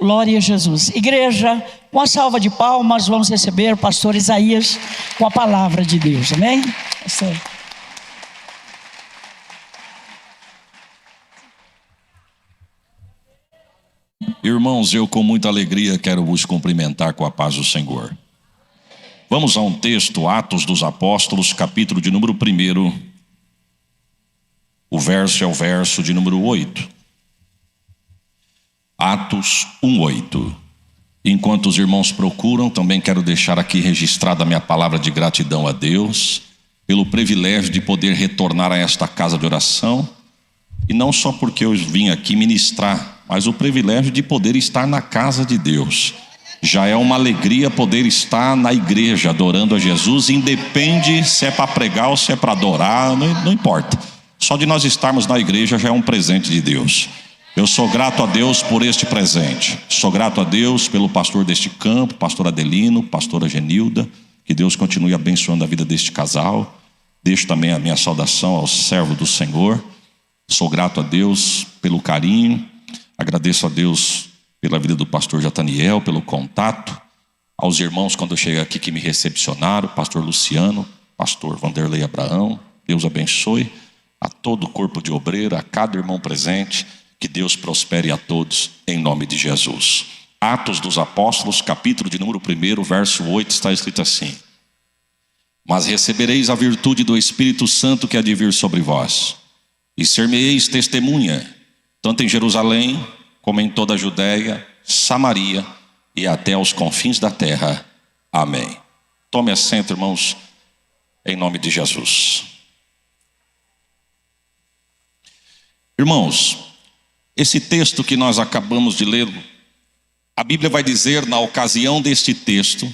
Glória a Jesus. Igreja, uma salva de palmas, vamos receber o pastor Isaías com a palavra de Deus, amém? Pastor. Irmãos, eu com muita alegria quero vos cumprimentar com a paz do Senhor. Vamos a um texto, Atos dos Apóstolos, capítulo de número 1. O verso é o verso de número 8. Atos 1:8. Enquanto os irmãos procuram, também quero deixar aqui registrada a minha palavra de gratidão a Deus pelo privilégio de poder retornar a esta casa de oração, e não só porque eu vim aqui ministrar, mas o privilégio de poder estar na casa de Deus. Já é uma alegria poder estar na igreja adorando a Jesus, independe se é para pregar ou se é para adorar, não importa. Só de nós estarmos na igreja já é um presente de Deus. Eu sou grato a Deus por este presente. Sou grato a Deus pelo pastor deste campo, pastor Adelino, pastora Genilda. Que Deus continue abençoando a vida deste casal. Deixo também a minha saudação ao servo do Senhor. Sou grato a Deus pelo carinho. Agradeço a Deus pela vida do pastor Jataniel, pelo contato. Aos irmãos quando eu cheguei aqui que me recepcionaram, pastor Luciano, pastor Vanderlei Abraão. Deus abençoe a todo o corpo de obreiro, a cada irmão presente. Que Deus prospere a todos, em nome de Jesus. Atos dos Apóstolos, capítulo de número 1, verso 8, está escrito assim: Mas recebereis a virtude do Espírito Santo que há de vir sobre vós, e ser-me-eis testemunha, tanto em Jerusalém, como em toda a Judéia, Samaria, e até aos confins da terra. Amém. Tome assento, irmãos, em nome de Jesus. Irmãos, esse texto que nós acabamos de ler, a Bíblia vai dizer na ocasião deste texto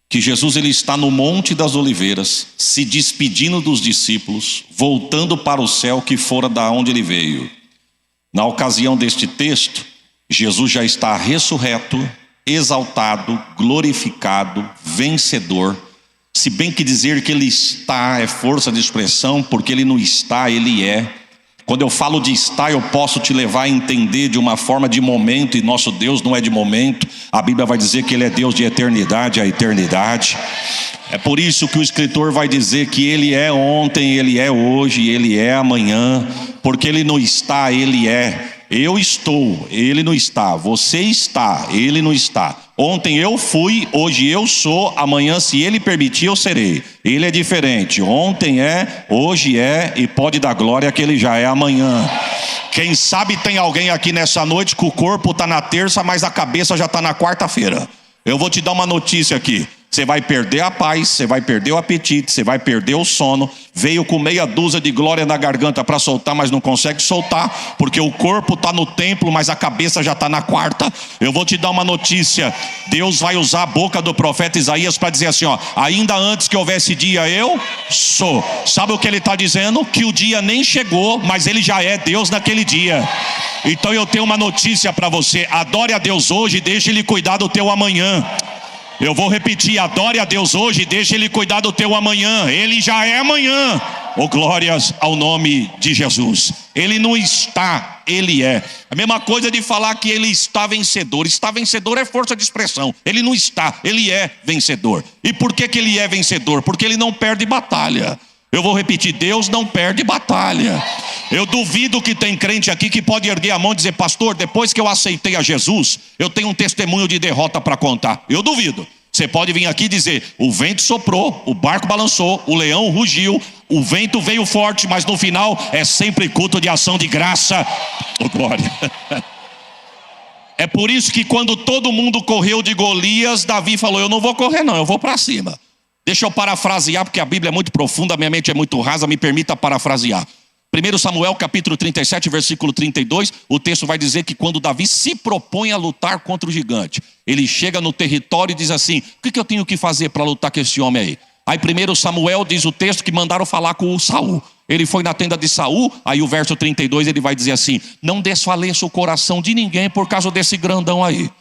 que Jesus ele está no Monte das Oliveiras, se despedindo dos discípulos, voltando para o céu que fora da onde ele veio. Na ocasião deste texto, Jesus já está ressurreto, exaltado, glorificado, vencedor. Se bem que dizer que ele está é força de expressão, porque ele não está, ele é. Quando eu falo de estar, eu posso te levar a entender de uma forma de momento, e nosso Deus não é de momento. A Bíblia vai dizer que Ele é Deus de eternidade a eternidade. É por isso que o escritor vai dizer que Ele é ontem, Ele é hoje, Ele é amanhã, porque Ele não está, Ele é. Eu estou, Ele não está. Você está, Ele não está. Ontem eu fui, hoje eu sou, amanhã, se Ele permitir, eu serei. Ele é diferente. Ontem é, hoje é, e pode dar glória que Ele já é amanhã. Quem sabe tem alguém aqui nessa noite que o corpo está na terça, mas a cabeça já está na quarta-feira. Eu vou te dar uma notícia aqui. Você vai perder a paz, você vai perder o apetite, você vai perder o sono. Veio com meia dúzia de glória na garganta para soltar, mas não consegue soltar, porque o corpo está no templo, mas a cabeça já está na quarta. Eu vou te dar uma notícia. Deus vai usar a boca do profeta Isaías para dizer assim, ó: ainda antes que houvesse dia, eu sou. Sabe o que ele está dizendo? Que o dia nem chegou, mas ele já é Deus naquele dia. Então eu tenho uma notícia para você: adore a Deus hoje e deixe Ele cuidar do teu amanhã. Eu vou repetir: adore a Deus hoje e deixe Ele cuidar do teu amanhã. Ele já é amanhã. Oh, glórias ao nome de Jesus. Ele não está, Ele é. A mesma coisa de falar que Ele está vencedor. Está vencedor é força de expressão. Ele não está, Ele é vencedor. E por que que Ele é vencedor? Porque Ele não perde batalha. Eu vou repetir: Deus não perde batalha. Eu duvido que tem crente aqui que pode erguer a mão e dizer: pastor, depois que eu aceitei a Jesus, eu tenho um testemunho de derrota para contar. Eu duvido. Você pode vir aqui e dizer: o vento soprou, o barco balançou, o leão rugiu, o vento veio forte, mas no final é sempre culto de ação de graça. Oh, glória. É por isso que quando todo mundo correu de Golias, Davi falou: eu não vou correr não, eu vou para cima. Deixa eu parafrasear, porque a Bíblia é muito profunda, minha mente é muito rasa, me permita parafrasear. 1 Samuel capítulo 37, versículo 32, o texto vai dizer que quando Davi se propõe a lutar contra o gigante, ele chega no território e diz assim: o que eu tenho que fazer para lutar com esse homem aí? Aí 1 Samuel diz o texto que mandaram falar com o Saul. Ele foi na tenda de Saul, aí o verso 32 ele vai dizer assim: não desfaleça o coração de ninguém por causa desse grandão aí.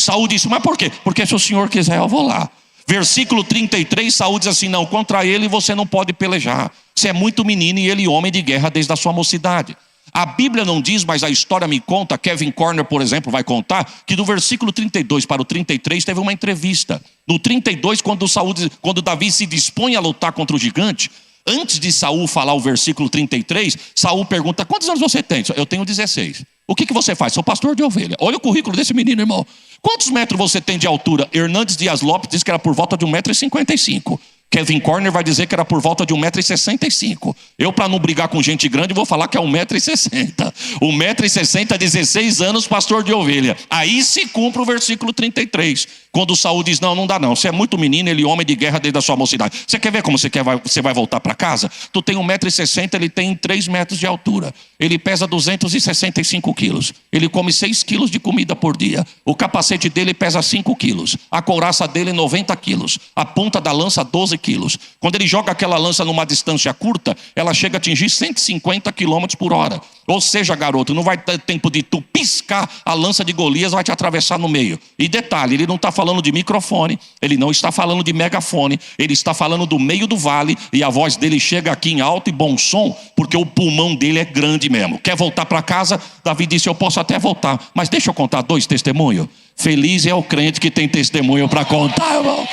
Saul disse: mas por quê? Porque se o senhor quiser eu vou lá. Versículo 33, Saul diz assim: não, contra ele você não pode pelejar. Você é muito menino e ele homem de guerra desde a sua mocidade. A Bíblia não diz, mas a história me conta, Kevin Corner, por exemplo, vai contar, que do versículo 32 para o 33 teve uma entrevista. No 32, quando Davi se dispõe a lutar contra o gigante, antes de Saul falar o versículo 33, Saul pergunta: quantos anos você tem? Eu tenho 16. O que você faz? Sou pastor de ovelha. Olha o currículo desse menino, irmão. Quantos metros você tem de altura? Hernandes Dias Lopes diz que era por volta de 1,55 m. Kevin Corner vai dizer que era por volta de 1,65 m. Eu, para não brigar com gente grande, vou falar que é 1,60 m. 1,60 m, 16 anos, pastor de ovelha. Aí se cumpre o versículo 33. Quando Saul diz: não dá não. Você é muito menino, ele é homem de guerra desde a sua mocidade. Você quer ver como você vai voltar para casa? Tu tem 1,60 m, ele tem 3 metros de altura. Ele pesa 265 quilos. Ele come 6 quilos de comida por dia. O capacete dele pesa 5 quilos. A couraça dele 90 quilos. A ponta da lança 12 quilos. Quando ele joga aquela lança numa distância curta, ela chega a atingir 150 km por hora. Ou seja, garoto, não vai ter tempo de tu piscar, a lança de Golias vai te atravessar no meio. E detalhe, ele não está falando de microfone, ele não está falando de megafone, ele está falando do meio do vale, e a voz dele chega aqui em alto e bom som, porque o pulmão dele é grande mesmo. Quer voltar para casa? Davi disse: eu posso até voltar, mas deixa eu contar 2 testemunhos. Feliz é o crente que tem testemunho para contar, irmão.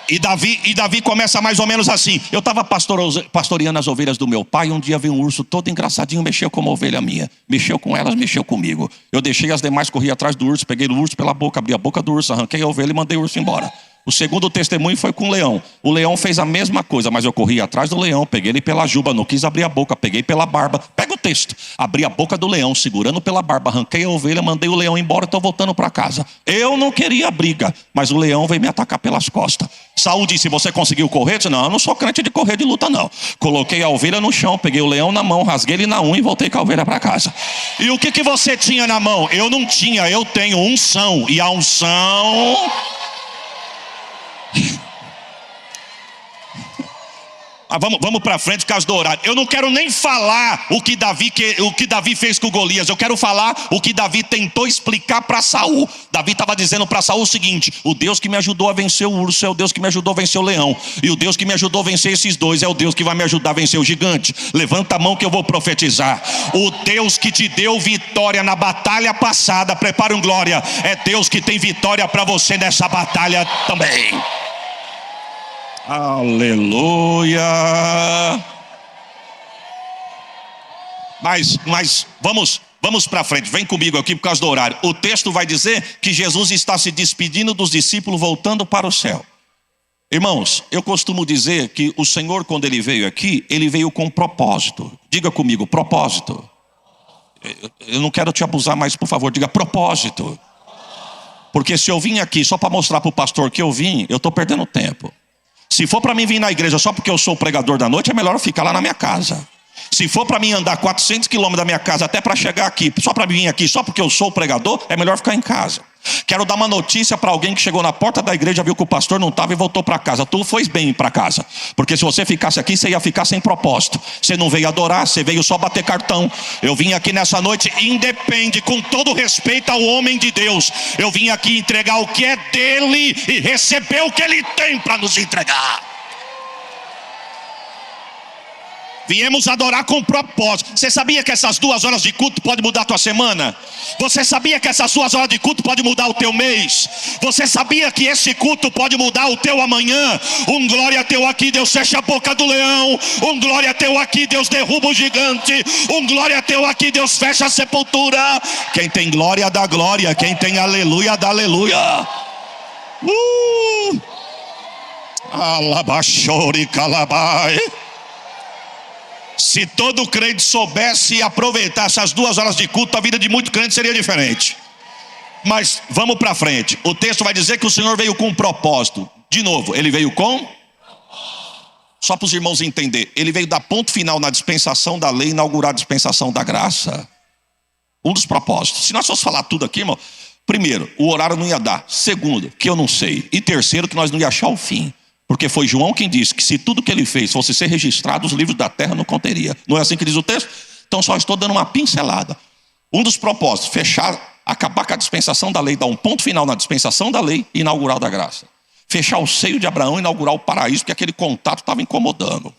E Davi começa mais ou menos assim: eu estava pastoreando as ovelhas do meu pai, um dia veio um urso todo engraçadinho, mexeu com uma ovelha minha, mexeu com elas, mexeu comigo. Eu deixei as demais, corri atrás do urso, peguei o urso pela boca, abri a boca do urso, arranquei a ovelha e mandei o urso embora. O segundo testemunho foi com o leão. O leão fez a mesma coisa, mas eu corri atrás do leão, peguei ele pela juba, não quis abrir a boca, peguei pela barba. Pega o texto. Abri a boca do leão, segurando pela barba, arranquei a ovelha, mandei o leão embora, estou voltando para casa. Eu não queria briga, mas o leão veio me atacar pelas costas. Saul disse: você conseguiu correr? Eu disse: não, eu não sou crente de correr de luta, não. Coloquei a ovelha no chão, peguei o leão na mão, rasguei ele na unha e voltei com a ovelha para casa. E o que você tinha na mão? Eu não tinha, eu tenho unção. E a unção... Vamos para frente por causa do horário. Eu não quero nem falar o que Davi fez com Golias. Eu quero falar o que Davi tentou explicar para Saul. Davi estava dizendo para Saul o seguinte: o Deus que me ajudou a vencer o urso é o Deus que me ajudou a vencer o leão. E o Deus que me ajudou a vencer esses dois é o Deus que vai me ajudar a vencer o gigante. Levanta a mão que eu vou profetizar. O Deus que te deu vitória na batalha passada, prepare um glória, é Deus que tem vitória para você nessa batalha também. Aleluia. Mas vamos para frente. Vem comigo aqui por causa do horário. O texto vai dizer que Jesus está se despedindo dos discípulos, voltando para o céu. Irmãos, eu costumo dizer que o Senhor, quando ele veio aqui, ele veio com propósito. Diga comigo: propósito. Eu não quero te abusar, mas por favor, diga propósito. Porque se eu vim aqui só para mostrar para o pastor que eu vim, eu estou perdendo tempo. Se for para mim vir na igreja só porque eu sou o pregador da noite, é melhor eu ficar lá na minha casa. Se for para mim andar 400 quilômetros da minha casa até para chegar aqui, só para vir aqui só porque eu sou o pregador, é melhor ficar em casa. Quero dar uma notícia para alguém que chegou na porta da igreja, viu que o pastor não estava e voltou para casa. Tu foi bem para casa, porque se você ficasse aqui, você ia ficar sem propósito. Você não veio adorar, você veio só bater cartão. Eu vim aqui nessa noite, independe, com todo respeito ao homem de Deus, eu vim aqui entregar o que é dele e receber o que ele tem para nos entregar. Viemos adorar com propósito. Você sabia que essas 2 horas de culto podem mudar a tua semana? Você sabia que essas 2 horas de culto podem mudar o teu mês? Você sabia que esse culto pode mudar o teu amanhã? Um glória teu aqui, Deus fecha a boca do leão. Um glória teu aqui, Deus derruba o gigante. Um glória teu aqui, Deus fecha a sepultura. Quem tem glória dá glória, quem tem aleluia dá aleluia. Alabachori calabai. Se todo crente soubesse aproveitar essas 2 horas de culto, a vida de muito crente seria diferente. Mas vamos para frente. O texto vai dizer que o Senhor veio com um propósito. De novo, ele veio com... Só para os irmãos entenderem, ele veio dar ponto final na dispensação da lei, inaugurar a dispensação da graça. Um dos propósitos. Se nós fosse falar tudo aqui, irmão, primeiro, o horário não ia dar. Segundo, que eu não sei. E terceiro, que nós não ia achar o fim. Porque foi João quem disse que se tudo que ele fez fosse ser registrado, os livros da terra não conteria. Não é assim que diz o texto? Então só estou dando uma pincelada. Um dos propósitos, acabar com a dispensação da lei, dar um ponto final na dispensação da lei e inaugurar da graça. Fechar o seio de Abraão e inaugurar o paraíso, porque aquele contato estava incomodando.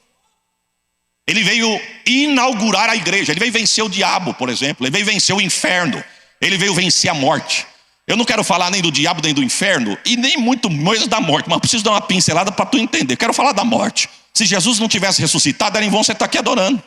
Ele veio inaugurar a igreja. Ele veio vencer o diabo, por exemplo. Ele veio vencer o inferno. Ele veio vencer a morte. Eu não quero falar nem do diabo, nem do inferno, e nem muito mais da morte, mas preciso dar uma pincelada para tu entender. Quero falar da morte. Se Jesus não tivesse ressuscitado, era em vão você estar aqui adorando.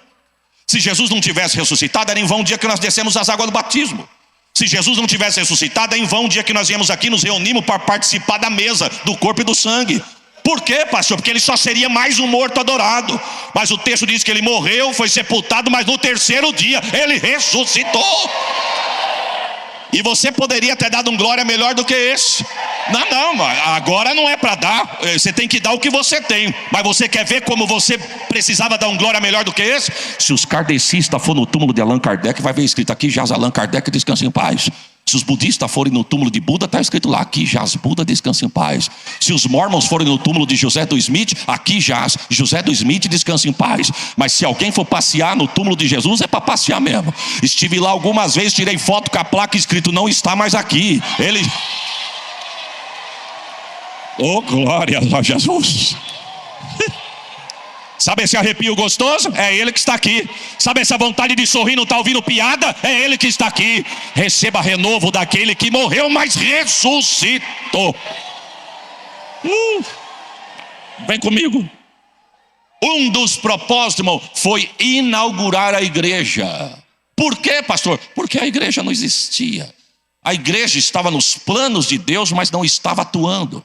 Se Jesus não tivesse ressuscitado, era em vão o dia que nós descemos as águas do batismo. Se Jesus não tivesse ressuscitado, é em vão o dia que nós viemos aqui, nos reunimos para participar da mesa do corpo e do sangue. Por quê, pastor? Porque ele só seria mais um morto adorado. Mas o texto diz que ele morreu, foi sepultado, mas no terceiro dia ele ressuscitou. E você poderia ter dado um glória melhor do que esse. Não, agora não é para dar. Você tem que dar o que você tem. Mas você quer ver como você precisava dar um glória melhor do que esse? Se os kardecistas forem no túmulo de Allan Kardec, vai ver escrito aqui: jaz Allan Kardec, descansa em paz. Se os budistas forem no túmulo de Buda, está escrito lá: aqui jaz Buda, descansa em paz. Se os mormons forem no túmulo de José do Smith, aqui jaz José do Smith, descansa em paz. Mas se alguém for passear no túmulo de Jesus, é para passear mesmo. Estive lá algumas vezes, tirei foto com a placa escrito: não está mais aqui. Ele... Oh, glória a Jesus. Sabe esse arrepio gostoso? É ele que está aqui. Sabe essa vontade de sorrir, não está ouvindo piada? É ele que está aqui. Receba renovo daquele que morreu, mas ressuscitou. Vem comigo. Um dos propósitos, irmão, foi inaugurar a igreja. Por quê, pastor? Porque a igreja não existia. A igreja estava nos planos de Deus, mas não estava atuando.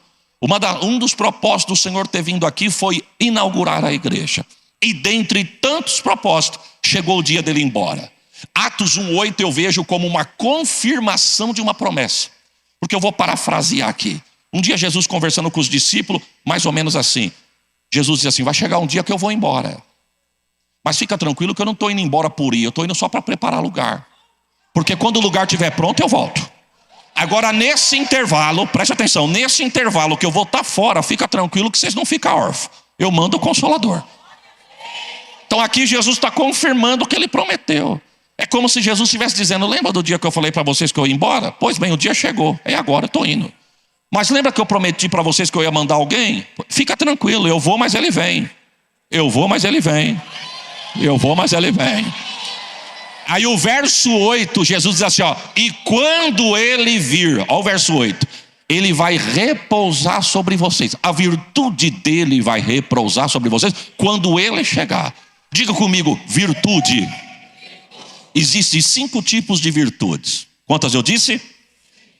Um dos propósitos do Senhor ter vindo aqui foi inaugurar a igreja. E dentre tantos propósitos, chegou o dia dele ir embora. Atos 1:8 eu vejo como uma confirmação de uma promessa. Porque eu vou parafrasear aqui. Um dia Jesus conversando com os discípulos, mais ou menos assim. Jesus disse assim: vai chegar um dia que eu vou embora. Mas fica tranquilo que eu não estou indo embora por ir. Eu estou indo só para preparar lugar. Porque quando o lugar estiver pronto, eu volto. Agora nesse intervalo, preste atenção, nesse intervalo que eu vou estar fora, fica tranquilo que vocês não ficam órfãos. Eu mando o Consolador. Então aqui Jesus está confirmando o que ele prometeu. É como se Jesus estivesse dizendo: lembra do dia que eu falei para vocês que eu ia embora? Pois bem, o dia chegou, é agora, eu estou indo. Mas lembra que eu prometi para vocês que eu ia mandar alguém? Fica tranquilo, eu vou, mas ele vem. Eu vou, mas ele vem. Eu vou, mas ele vem. Aí o verso 8, Jesus diz assim, ó: e quando ele vir, ó o verso 8, ele vai repousar sobre vocês. A virtude dele vai repousar sobre vocês quando ele chegar. Diga comigo: virtude. Existem 5 tipos de virtudes. Quantas eu disse?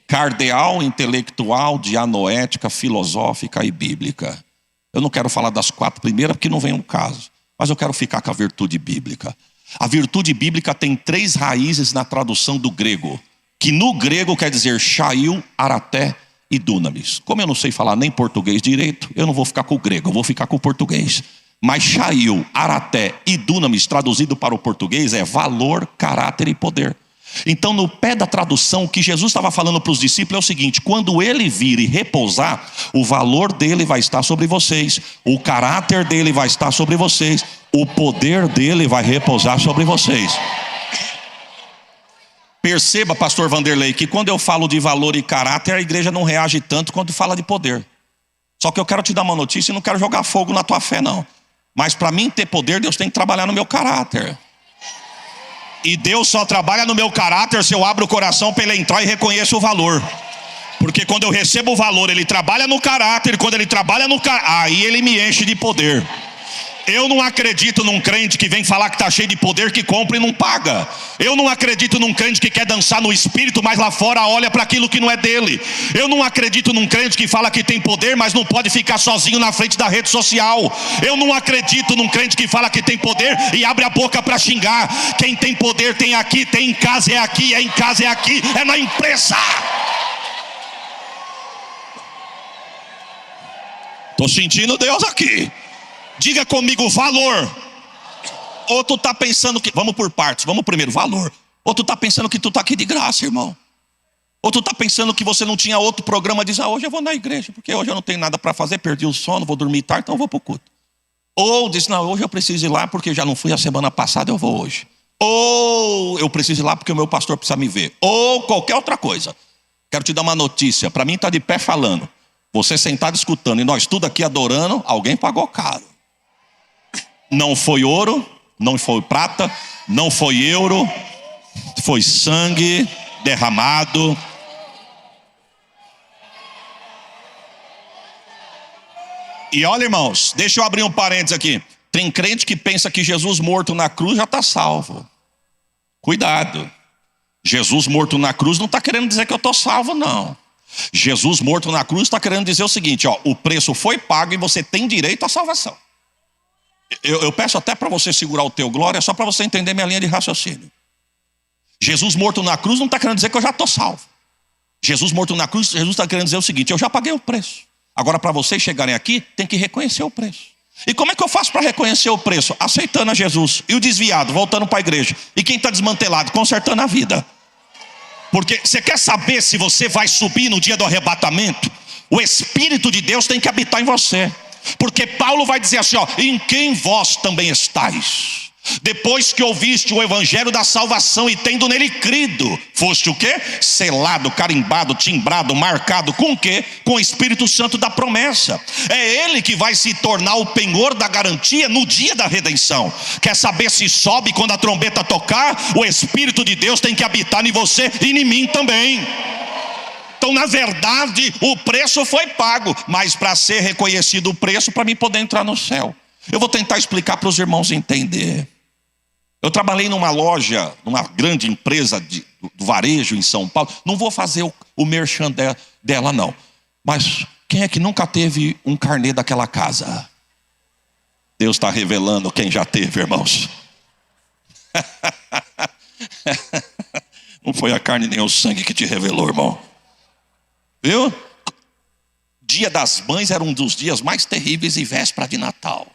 Cardeal, intelectual, dianoética, filosófica e bíblica. Eu não quero falar das 4 primeiras porque não vem um caso, mas eu quero ficar com a virtude bíblica. A virtude bíblica tem 3 raízes na tradução do grego, que no grego quer dizer chail, araté e dunamis. Como eu não sei falar nem português direito, eu não vou ficar com o grego, eu vou ficar com o português. Mas chail, araté e dunamis, traduzido para o português, é valor, caráter e poder. Então no pé da tradução, o que Jesus estava falando para os discípulos é o seguinte: quando ele vir e repousar, o valor dele vai estar sobre vocês, o caráter dele vai estar sobre vocês, o poder dele vai repousar sobre vocês. Perceba, pastor Vanderlei, que quando eu falo de valor e caráter, a igreja não reage tanto quanto fala de poder. Só que eu quero te dar uma notícia e não quero jogar fogo na tua fé não. Mas para mim ter poder, Deus tem que trabalhar no meu caráter. E Deus só trabalha no meu caráter se eu abro o coração para ele entrar e reconheço o valor. Porque quando eu recebo o valor, ele trabalha no caráter. E quando ele trabalha no caráter, aí ele me enche de poder. Eu não acredito num crente que vem falar que está cheio de poder, que compra e não paga. Eu não acredito num crente que quer dançar no espírito, mas lá fora olha para aquilo que não é dele. Eu não acredito num crente que fala que tem poder, mas não pode ficar sozinho na frente da rede social. Eu não acredito num crente que fala que tem poder e abre a boca para xingar. Quem tem poder tem aqui, tem em casa é aqui, é em casa é aqui, é na empresa. Estou sentindo Deus aqui. Diga comigo: valor. Ou tu está pensando que... Vamos por partes, vamos primeiro, valor. Ou tu está pensando que tu está aqui de graça, irmão. Ou tu está pensando que você não tinha outro programa, diz: hoje eu vou na igreja, porque hoje eu não tenho nada para fazer, perdi o sono, vou dormir tarde, então eu vou para o culto. Ou diz: não, hoje eu preciso ir lá porque já não fui a semana passada, eu vou hoje. Ou eu preciso ir lá porque o meu pastor precisa me ver. Ou qualquer outra coisa. Quero te dar uma notícia, para mim está de pé falando. Você sentado escutando e nós tudo aqui adorando, alguém pagou caro. Não foi ouro, Não foi prata, não foi euro, foi sangue derramado. E olha, irmãos, deixa eu abrir um parênteses aqui. Tem crente que pensa que Jesus morto na cruz já está salvo. Cuidado. Jesus morto na cruz não está querendo dizer que eu estou salvo, não. Jesus morto na cruz está querendo dizer o seguinte, ó, o preço foi pago e você tem direito à salvação. Eu peço até para você segurar o teu glória, só para você entender minha linha de raciocínio. Jesus morto na cruz não está querendo dizer que eu já estou salvo. Jesus morto na cruz, Jesus está querendo dizer o seguinte, eu já paguei o preço. Agora, para vocês chegarem aqui, tem que reconhecer o preço. E como é que eu faço para reconhecer o preço? Aceitando a Jesus. E o desviado, voltando para a igreja. E quem está desmantelado, consertando a vida. Porque você quer saber se você vai subir no dia do arrebatamento? O Espírito de Deus tem que habitar em você. Porque Paulo vai dizer assim, ó, em quem vós também estáis? Depois que ouviste o evangelho da salvação e tendo nele crido, foste o quê? Selado, carimbado, timbrado, marcado com o quê? Com o Espírito Santo da promessa. É ele que vai se tornar o penhor da garantia no dia da redenção. Quer saber se sobe quando a trombeta tocar? O Espírito de Deus tem que habitar em você e em mim também. Então, na verdade, o preço foi pago, mas para ser reconhecido o preço, para mim poder entrar no céu. Eu vou tentar explicar para os irmãos entender. Eu trabalhei numa loja, numa grande empresa do varejo em São Paulo. Não vou fazer o merchan dela não. Mas quem é que nunca teve um carnê daquela casa? Deus está revelando quem já teve, irmãos. Não foi a carne nem o sangue que te revelou, irmão. Viu? Dia das Mães era um dos dias mais terríveis e véspera de Natal.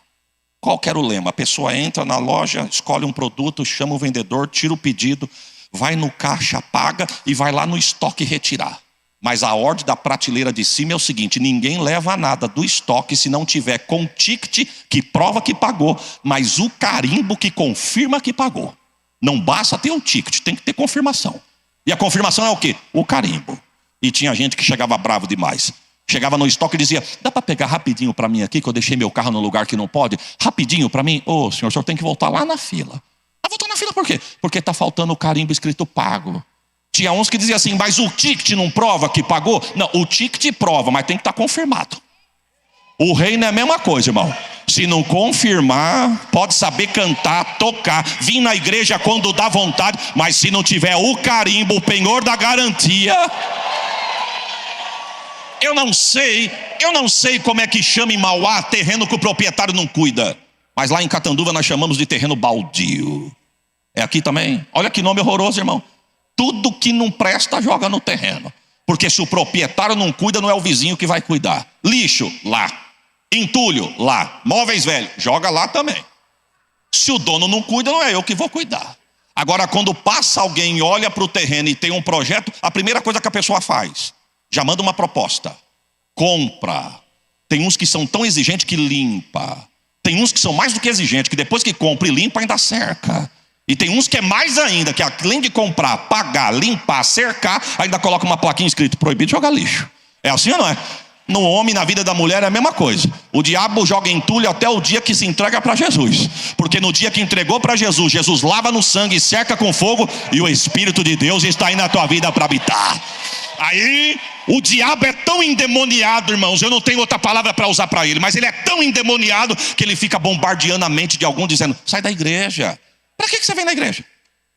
Qual que era o lema? A pessoa entra na loja, escolhe um produto, chama o vendedor, tira o pedido, vai no caixa, paga e vai lá no estoque retirar. Mas a ordem da prateleira de cima é o seguinte, ninguém leva nada do estoque se não tiver com ticket que prova que pagou, mas o carimbo que confirma que pagou. Não basta ter o ticket, tem que ter confirmação. E a confirmação é o quê? O carimbo. E tinha gente que chegava bravo demais. Chegava no estoque e dizia, dá para pegar rapidinho para mim aqui, que eu deixei meu carro no lugar que não pode? Rapidinho para mim? Ô, senhor, o senhor tem que voltar lá na fila. Ah, voltar na fila por quê? Porque está faltando o carimbo escrito pago. Tinha uns que diziam assim, mas o ticket não prova que pagou? Não, o ticket prova, mas tem que estar confirmado. O reino é a mesma coisa, irmão. Se não confirmar, pode saber cantar, tocar, vir na igreja quando dá vontade, mas se não tiver o carimbo, o penhor da garantia... Eu não sei como é que chama em Mauá terreno que o proprietário não cuida. Mas lá em Catanduva nós chamamos de terreno baldio. É aqui também? Olha que nome horroroso, irmão. Tudo que não presta joga no terreno. Porque se o proprietário não cuida, não é o vizinho que vai cuidar. Lixo, lá. Entulho, lá. Móveis velhos, joga lá também. Se o dono não cuida, não é eu que vou cuidar. Agora, quando passa alguém e olha para o terreno e tem um projeto, a primeira coisa que a pessoa faz... Já manda uma proposta, compra. Tem uns que são tão exigentes que limpa. Tem uns que são mais do que exigentes, que depois que compra e limpa ainda cerca. E tem uns que é mais ainda, que além de comprar, pagar, limpar, cercar, ainda coloca uma plaquinha escrito, proibido jogar lixo. É assim ou não é? No homem, na vida da mulher é a mesma coisa. O diabo joga entulho até o dia que se entrega para Jesus. Porque no dia que entregou para Jesus, Jesus lava no sangue, cerca com fogo, e o Espírito de Deus está aí na tua vida para habitar. Aí o diabo é tão endemoniado, irmãos, eu não tenho outra palavra para usar para ele, mas ele é tão endemoniado que ele fica bombardeando a mente de algum, dizendo, sai da igreja. Para que você vem na igreja?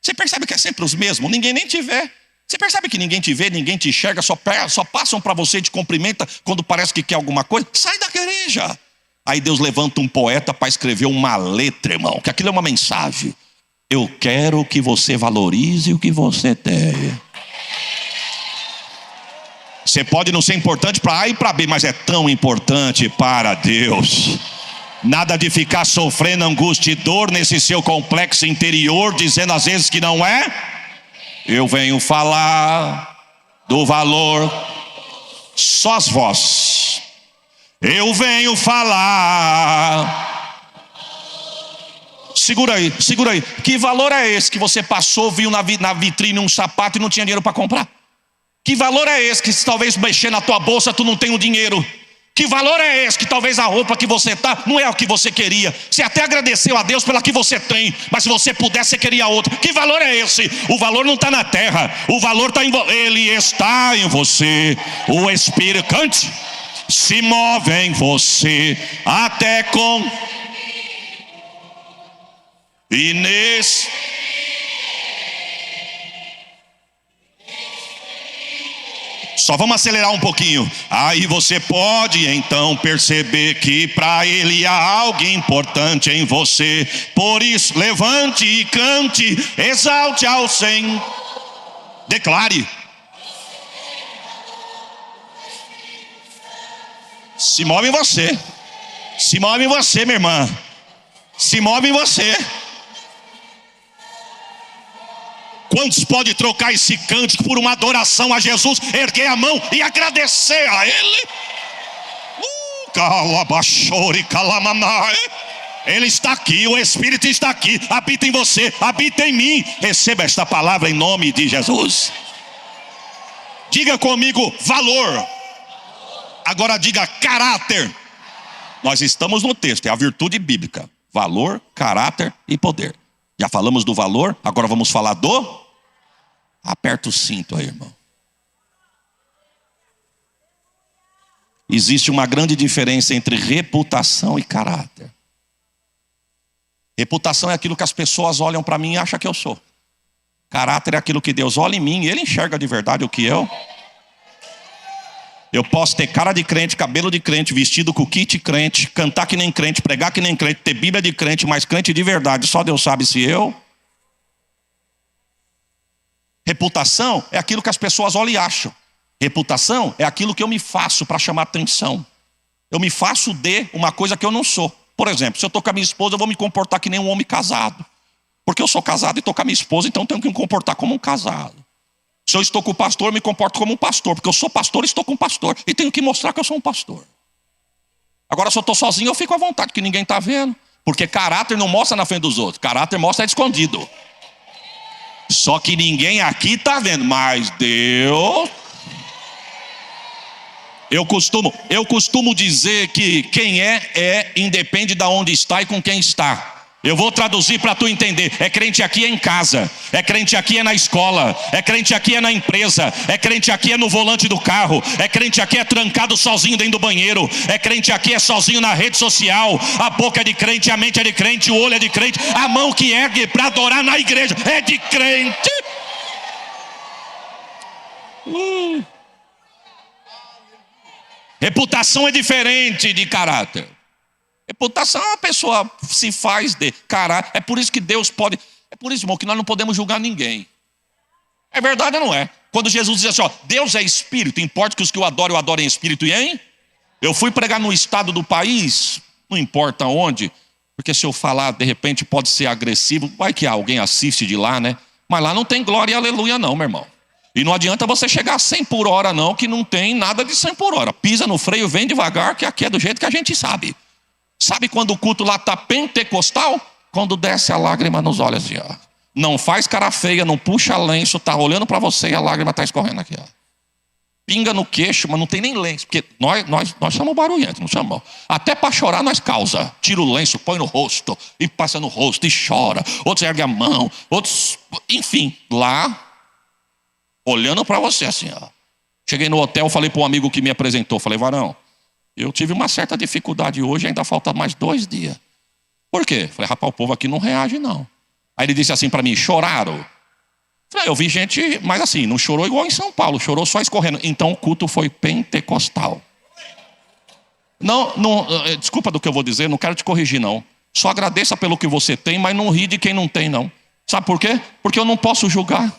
Você percebe que é sempre os mesmos, ninguém nem te vê. Você percebe que ninguém te vê, ninguém te enxerga, só passam para você e te cumprimenta quando parece que quer alguma coisa. Sai da igreja. Aí Deus levanta um poeta para escrever uma letra, irmão, que aquilo é uma mensagem. Eu quero que você valorize o que você tem. Você pode não ser importante para A e para B, mas é tão importante para Deus. Nada de ficar sofrendo angústia e dor nesse seu complexo interior, dizendo às vezes que não é. Eu venho falar do valor, só as vozes. Eu venho falar. Segura aí. Que valor é esse que você passou, viu na vitrine um sapato e não tinha dinheiro para comprar? Que valor é esse que se talvez mexer na tua bolsa tu não tem o dinheiro? Que valor é esse? Que talvez a roupa que você está não é o que você queria. Você até agradeceu a Deus pela que você tem, mas se você pudesse, você queria outra. Que valor é esse? O valor não está na terra, o valor está em você. Ele está em você. O Espírito cante, se move em você até com. E nesse. Só vamos acelerar um pouquinho. Aí você pode então perceber que para Ele há algo importante em você. Por isso, levante e cante, exalte ao Senhor. Declare. Se move em você. Se move em você, minha irmã. Se move em você. Quantos pode trocar esse cântico por uma adoração a Jesus, erguer a mão e agradecer a Ele? Ele está aqui, o Espírito está aqui, habita em você, habita em mim. Receba esta palavra em nome de Jesus. Diga comigo, valor. Agora diga caráter. Nós estamos no texto, é a virtude bíblica. Valor, caráter e poder. Já falamos do valor, agora vamos falar do... Aperta o cinto aí, irmão. Existe uma grande diferença entre reputação e caráter. Reputação é aquilo que as pessoas olham para mim e acham que eu sou. Caráter é aquilo que Deus olha em mim e Ele enxerga de verdade o que eu. Eu posso ter cara de crente, cabelo de crente, vestido com kit crente, cantar que nem crente, pregar que nem crente, ter Bíblia de crente, mas crente de verdade, só Deus sabe se eu. Reputação é aquilo que as pessoas olham e acham. Reputação é aquilo que eu me faço para chamar atenção. Eu me faço de uma coisa que eu não sou. Por exemplo, se eu estou com a minha esposa, eu vou me comportar que nem um homem casado. Porque eu sou casado e estou com a minha esposa, então eu tenho que me comportar como um casado. Se eu estou com o pastor, eu me comporto como um pastor. Porque eu sou pastor e estou com um pastor. E tenho que mostrar que eu sou um pastor. Agora, se eu estou sozinho, eu fico à vontade, que ninguém está vendo. Porque caráter não mostra na frente dos outros. Caráter mostra escondido. Só que ninguém aqui está vendo. Mas Deus... Eu costumo dizer que quem é independe de onde está e com quem está. Eu vou traduzir para tu entender. É crente aqui é em casa, é crente aqui é na escola, é crente aqui é na empresa, é crente aqui é no volante do carro, é crente aqui é trancado sozinho dentro do banheiro, é crente aqui é sozinho na rede social. A boca é de crente, a mente é de crente, o olho é de crente, a mão que ergue para adorar na igreja é de crente. Reputação é diferente de caráter. Reputação é uma pessoa se faz de caráter. É por isso que Deus pode... É por isso, irmão, que nós não podemos julgar ninguém. É verdade ou não é? Quando Jesus diz assim, ó, Deus é espírito, importa que os que o adorem em espírito e em... Eu fui pregar no estado do país, não importa onde, porque se eu falar, de repente, pode ser agressivo, vai que alguém assiste de lá, né? Mas lá não tem glória e aleluia não, meu irmão. E não adianta você chegar a 100 por hora não, que não tem nada de 100 por hora. Pisa no freio, vem devagar, que aqui é do jeito que a gente sabe. Sabe quando o culto lá está pentecostal? Quando desce a lágrima nos olhos assim, ó. Não faz cara feia, não puxa lenço, está olhando para você e a lágrima está escorrendo aqui, ó. Pinga no queixo, mas não tem nem lenço, porque nós somos barulhentos, não chamamos. Até para chorar nós causa. Tira o lenço, põe no rosto, e passa no rosto, e chora. Outros erguem a mão, outros... Enfim, lá... Olhando para você assim, ó. Cheguei no hotel, falei para um amigo que me apresentou. Falei, varão, eu tive uma certa dificuldade hoje, ainda falta mais 2 dias. Por quê? Falei, rapaz, o povo aqui não reage não. Aí ele disse assim para mim, choraram? Falei, eu vi gente, mas assim, não chorou igual em São Paulo, chorou só escorrendo. Então o culto foi pentecostal. Não, desculpa do que eu vou dizer, não quero te corrigir não. Só agradeça pelo que você tem, mas não ri de quem não tem não. Sabe por quê? Porque eu não posso julgar.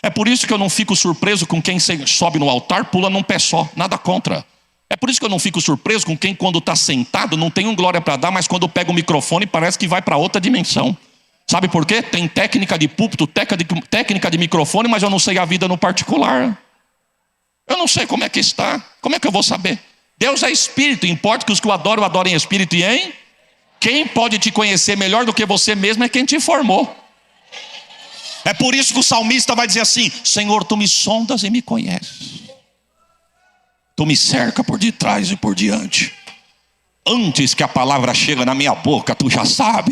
É por isso que eu não fico surpreso com quem sobe no altar, pula num pé só, nada contra. É por isso que eu não fico surpreso com quem quando está sentado não tem um glória para dar, mas quando pega o microfone parece que vai para outra dimensão. Sabe por quê? Tem técnica de púlpito, técnica de microfone, mas eu não sei a vida no particular. Eu não sei como é que está, como é que eu vou saber? Deus é espírito, importa que os que o adoram, adorem em espírito e em... Quem pode te conhecer melhor do que você mesmo é quem te formou. É por isso que o salmista vai dizer assim, Senhor, tu me sondas e me conheces. Tu me cerca por detrás e por diante. Antes que a palavra chega na minha boca, tu já sabe.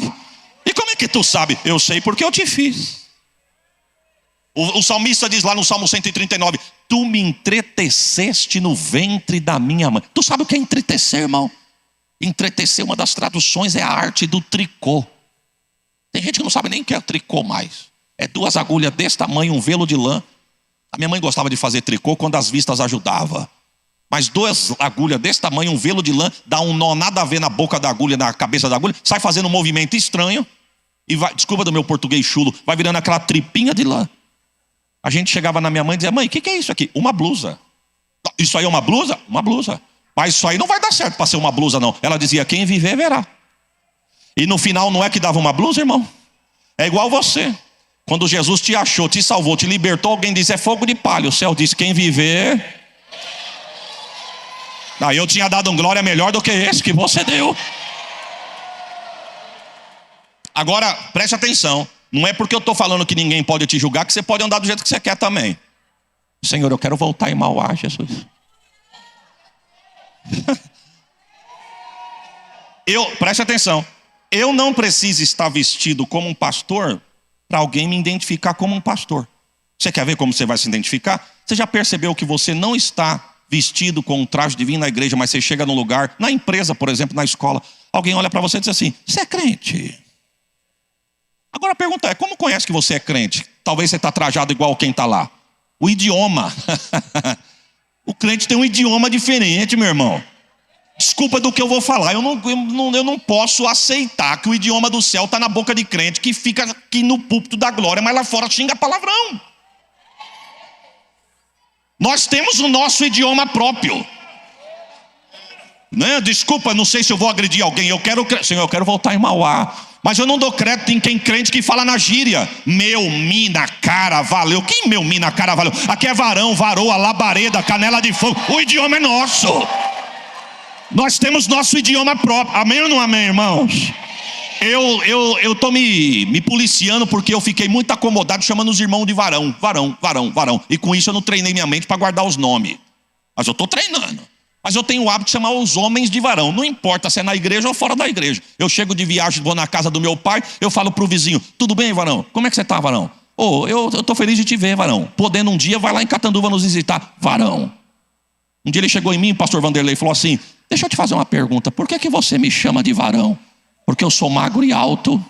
E como é que tu sabe? Eu sei porque eu te fiz. O salmista diz lá no Salmo 139, tu me entreteceste no ventre da minha mãe. Tu sabe o que é entretecer, irmão? Entretecer, uma das traduções, é a arte do tricô. Tem gente que não sabe nem o que é tricô mais. É 2 agulhas desse tamanho, um velo de lã. A minha mãe gostava de fazer tricô quando as vistas ajudavam. Mas 2 agulhas desse tamanho, um velo de lã, dá um nó nada a ver na boca da agulha, na cabeça da agulha, sai fazendo um movimento estranho e vai, desculpa do meu português chulo, vai virando aquela tripinha de lã. A gente chegava na minha mãe e dizia, mãe, o que é isso aqui? Uma blusa. Isso aí é uma blusa? Uma blusa. Mas isso aí não vai dar certo para ser uma blusa, não. Ela dizia, quem viver, verá. E no final não é que dava uma blusa, irmão? É igual você. Quando Jesus te achou, te salvou, te libertou, alguém diz, é fogo de palha. O céu disse, quem viver... Aí eu tinha dado um glória melhor do que esse que você deu. Agora, preste atenção. Não é porque eu estou falando que ninguém pode te julgar que você pode andar do jeito que você quer também. Senhor, eu quero voltar em Mauá, Jesus. Preste atenção. Eu não preciso estar vestido como um pastor para alguém me identificar como um pastor. Você quer ver como você vai se identificar? Você já percebeu que você não está vestido com um traje de vir na igreja, mas você chega num lugar, na empresa, por exemplo, na escola, alguém olha para você e diz assim, você é crente? Agora a pergunta é, como conhece que você é crente? Talvez você está trajado igual quem está lá. O idioma. O crente tem um idioma diferente, meu irmão. Desculpa do que eu vou falar, eu não posso aceitar que o idioma do céu está na boca de crente que fica aqui no púlpito da glória, mas lá fora xinga palavrão. Nós temos o nosso idioma próprio. Né? Desculpa, não sei se eu vou agredir alguém. Senhor, eu quero voltar em Mauá. Mas eu não dou crédito em quem crente que fala na gíria. Meu, mina, cara, valeu. Quem meu, mina, cara, valeu? Aqui é varão, varoa, labareda, canela de fogo. O idioma é nosso. Nós temos nosso idioma próprio. Amém ou não amém, irmãos? Eu estou me policiando porque eu fiquei muito acomodado chamando os irmãos de varão. E com isso eu não treinei minha mente para guardar os nomes. Mas eu estou treinando. Mas eu tenho o hábito de chamar os homens de varão. Não importa se é na igreja ou fora da igreja. Eu chego de viagem, vou na casa do meu pai, eu falo para o vizinho, tudo bem, varão? Como é que você está, varão? Eu estou feliz de te ver, varão. Podendo um dia, vai lá em Catanduva nos visitar. Varão. Um dia ele chegou em mim, o pastor Vanderlei, e falou assim, deixa eu te fazer uma pergunta, por que você me chama de varão? Porque eu sou magro e alto.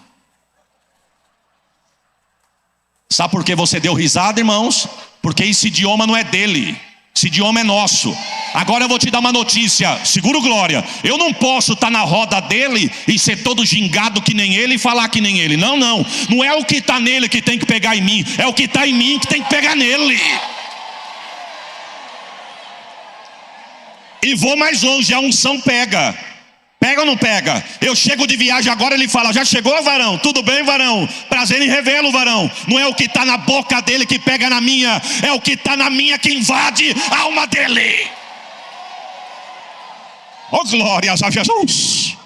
Sabe por que você deu risada, irmãos? Porque esse idioma não é dele. Esse idioma é nosso. Agora eu vou te dar uma notícia. Seguro glória. Eu não posso estar na roda dele e ser todo gingado que nem ele e falar que nem ele. Não. Não é o que está nele que tem que pegar em mim. É o que está em mim que tem que pegar nele. E vou mais longe. A unção pega. Pega ou não pega? Eu chego de viagem agora, ele fala, já chegou, varão? Tudo bem, varão? Prazer em revê-lo, varão. Não é o que está na boca dele que pega na minha, é o que está na minha que invade a alma dele. Oh, glórias a Jesus.